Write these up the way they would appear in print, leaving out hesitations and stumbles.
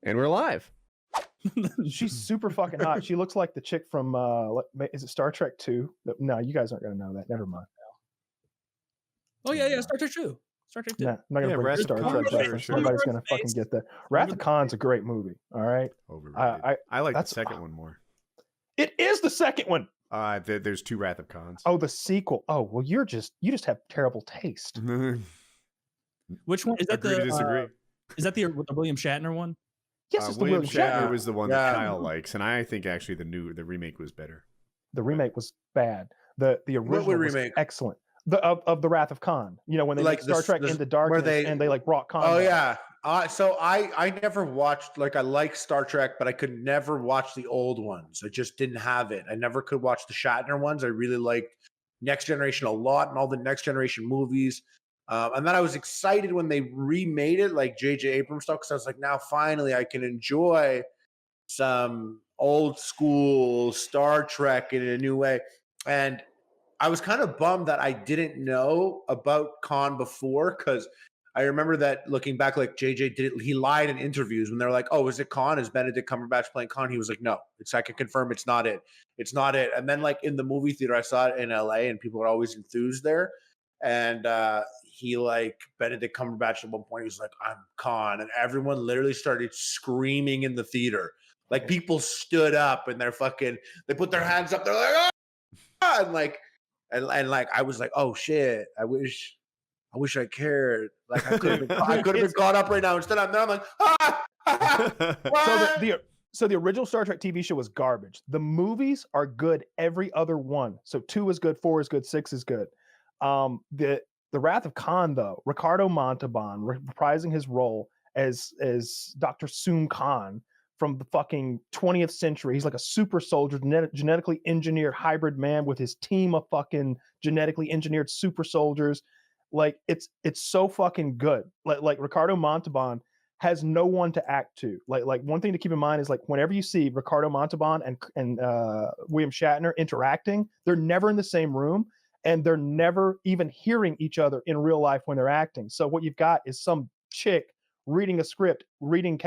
And we're live. She's super fucking hot. She looks like the chick from is it Star Trek 2? No, you guys aren't gonna know that. Never mind. Oh yeah, Star Trek 2. Star Trek 2. Nah, I'm not gonna bring Star Trek reference. Nobody's gonna fucking get that. Wrath of Khan's a great movie. All right. Overrated. I like the second one more. It is the second one. There's 2 Wrath of Khans. Oh, the sequel. Oh, well, you just have terrible taste. Which one is that? Agree to disagree. Is that the William Shatner one? Yes, it's the William William Shatner Shatner was the one that Kyle likes, and I think actually the remake was better. The remake was bad. The original was excellent. Of the Wrath of Khan. You know, when they like Star Trek Into Darkness and they like brought Khan. Oh yeah. So I never watched, like, I like Star Trek, but I could never watch the old ones. I just didn't have it. I never could watch the Shatner ones. I really liked Next Generation a lot and all the Next Generation movies. And then I was excited when they remade it, like J.J. Abrams stuff, because I was like, now finally I can enjoy some old school Star Trek in a new way. And I was kind of bummed that I didn't know about Khan before, because I remember that looking back, like JJ did it, he lied in interviews when they're like, "Oh, is it Khan? Is Benedict Cumberbatch playing Khan?" He was like, "No, I can confirm it's not it. It's not it." And then, like, in the movie theater, I saw it in LA, and people were always enthused there. And he, like, Benedict Cumberbatch at one point, he was like, "I'm Khan," and everyone literally started screaming in the theater. Like, people stood up and they put their hands up. They're like, "Ah!" And like, and I was like, "Oh shit! I wish I cared. Like, I could have been caught up right now." Instead, I'm like, ah! So the original Star Trek TV show was garbage. The movies are good, every other one. So 2 is good, 4 is good, 6 is good. The Wrath of Khan, though, Ricardo Montalban reprising his role as Dr. Soom Khan from the fucking 20th century. He's like a super soldier, genetically engineered hybrid man with his team of fucking genetically engineered super soldiers. Like, it's so fucking good. Like Ricardo Montalban has no one to act to. Like one thing to keep in mind is, like, whenever you see Ricardo Montalban and William Shatner interacting, they're never in the same room, and they're never even hearing each other in real life when they're acting. So what you've got is some chick reading a script, reading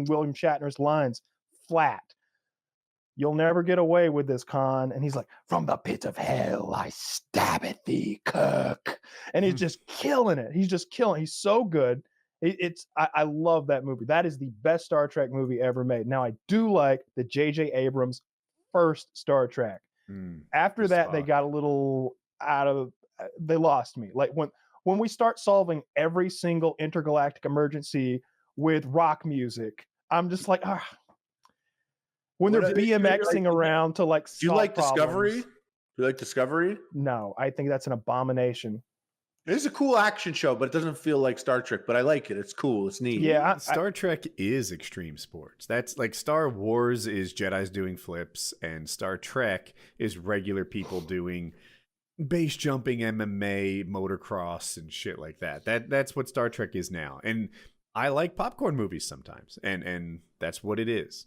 William Shatner's lines flat. "You'll never get away with this, Khan." And he's like, "From the pit of hell, I stab at thee, Kirk." And he's just killing it. He's just killing. He's so good. I love that movie. That is the best Star Trek movie ever made. Now, I do like the J.J. Abrams first Star Trek. After that, they got a little they lost me. Like, when we start solving every single intergalactic emergency with rock music, I'm just like, when they're BMXing around to, like, do you like problems. Discovery? Do you like Discovery? No, I think that's an abomination. It's a cool action show, but it doesn't feel like Star Trek. But I like it. It's cool. It's neat. Yeah, Star Trek is extreme sports. That's like Star Wars is Jedis doing flips, and Star Trek is regular people doing base jumping, MMA, motocross, and shit like that. That's what Star Trek is now. And I like popcorn movies sometimes, and that's what it is.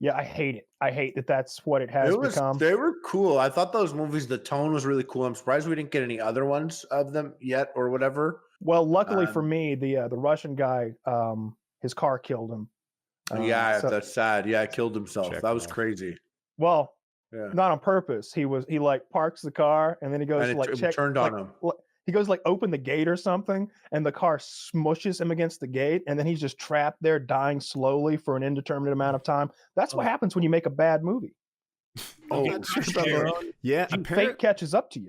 Yeah, I hate it. I hate that that's what it has become. They were cool. I thought those movies, the tone was really cool. I'm surprised we didn't get any other ones of them yet or whatever. Well, luckily for me, the Russian guy, his car killed him. That's sad. Yeah, killed himself. That was crazy. Well, not on purpose. He like parks the car and then he goes to like check. Turned on him. He goes like open the gate or something, and the car smushes him against the gate, and then he's just trapped there, dying slowly for an indeterminate amount of time. That's what happens when you make a bad movie. Yeah, fate catches up to you.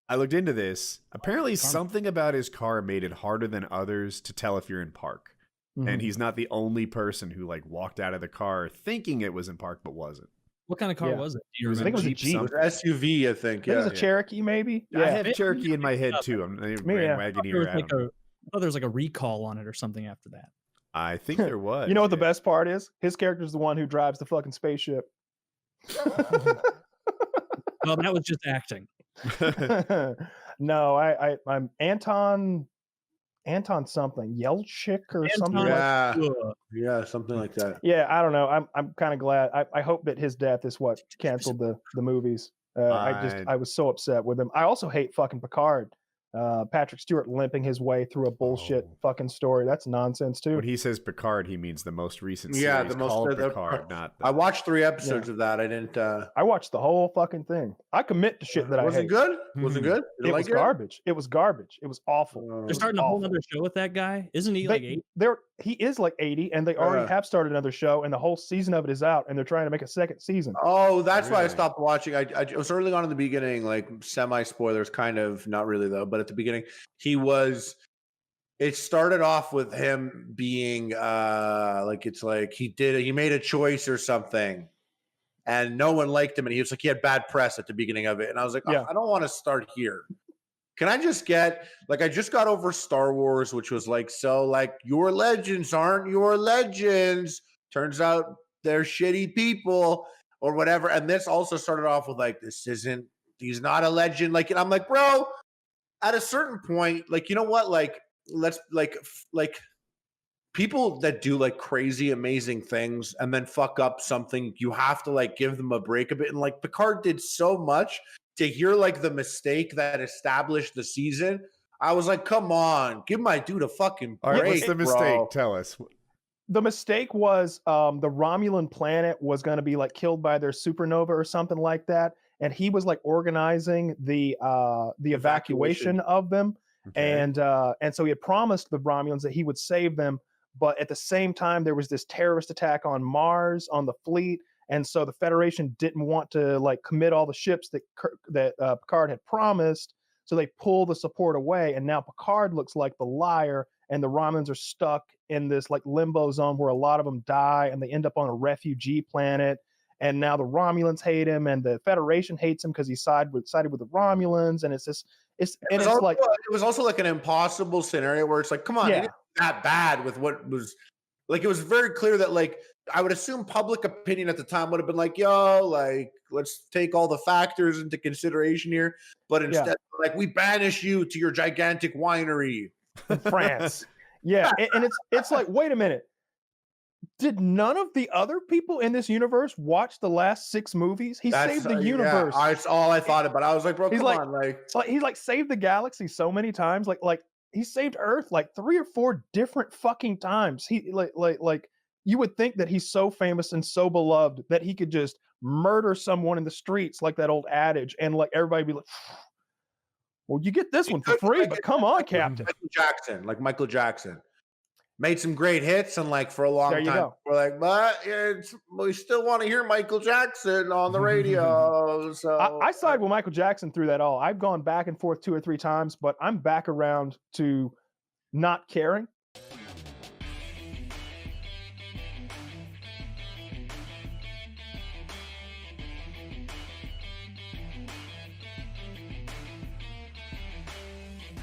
I looked into this. Apparently, something about his car made it harder than others to tell if you're in park, and he's not the only person who like walked out of the car thinking it was in park but wasn't. What kind of car was it? I think it was a Jeep. It was SUV, I think. It was a Cherokee, maybe. Yeah. I have Cherokee in my head too. I'm Wagoneer. I thought there was like a recall on it or something after that. I think there was. You know what the best part is? His character's the one who drives the fucking spaceship. Well, that was just acting. No, I'm Anton something, Yelchik or something. Yeah, something like that. Yeah, I don't know. I'm kind of glad. I hope that his death is what canceled the movies. I was so upset with him. I also hate fucking Picard. Patrick Stewart limping his way through a bullshit fucking story. That's nonsense too. When he says Picard, he means the most recent Yeah, series the most called Picard, not the... I watched 3 episodes of that. I didn't. I watched the whole fucking thing. I commit to shit that I hate. Was it good? Was it good? It was garbage. It was garbage. It was awful. They're starting a whole other show with that guy. Isn't he like 80? He is like 80, and they already have started another show, and the whole season of it is out, and they're trying to make a second season. Oh, that's why I stopped watching. It was early on in the beginning, like semi-spoilers, kind of, not really though, but at the beginning, it started off with him being he made a choice or something, and no one liked him, and he had bad press at the beginning of it, and I was like, I don't want to start here. Can I just get, I just got over Star Wars, which was your legends aren't your legends. Turns out they're shitty people or whatever. And this also started off with he's not a legend. And I'm like, bro, at a certain point, you know what? Let's people that do crazy, amazing things and then fuck up something, you have to give them a break a bit. And Picard did so much. To hear the mistake that established the season, I was like, come on, give my dude a fucking break. All right, what's the mistake? Bro. Tell us. The mistake was the Romulan planet was going to be killed by their supernova or something like that, and he was organizing the evacuation of them, and so he had promised the Romulans that he would save them, but at the same time there was this terrorist attack on Mars on the fleet. And so the Federation didn't want to commit all the ships that Picard had promised, so they pulled the support away. And now Picard looks like the liar, and the Romulans are stuck in this limbo zone where a lot of them die, and they end up on a refugee planet. And now the Romulans hate him, and the Federation hates him because he sided with the Romulans. And it was also an impossible scenario where it's come on, it isn't that bad with what was. It was very clear that I would assume public opinion at the time would have been let's take all the factors into consideration here. But instead, we banish you to your gigantic winery in France. And it's wait a minute. Did none of the other people in this universe watch the last 6 movies? He saved the universe. That's all I thought about. I was like, bro, come on. He's saved the galaxy so many times. He saved Earth 3 or 4 different fucking times. He you would think that he's so famous and so beloved that he could just murder someone in the streets like that old adage, and everybody be like, well, you get this one for free, but come on, Captain. Michael Jackson made some great hits, and for a long time we're but we still want to hear Michael Jackson on the radio. So I side with Michael Jackson through that all. I've gone back and forth 2 or 3 times, but I'm back around to not caring.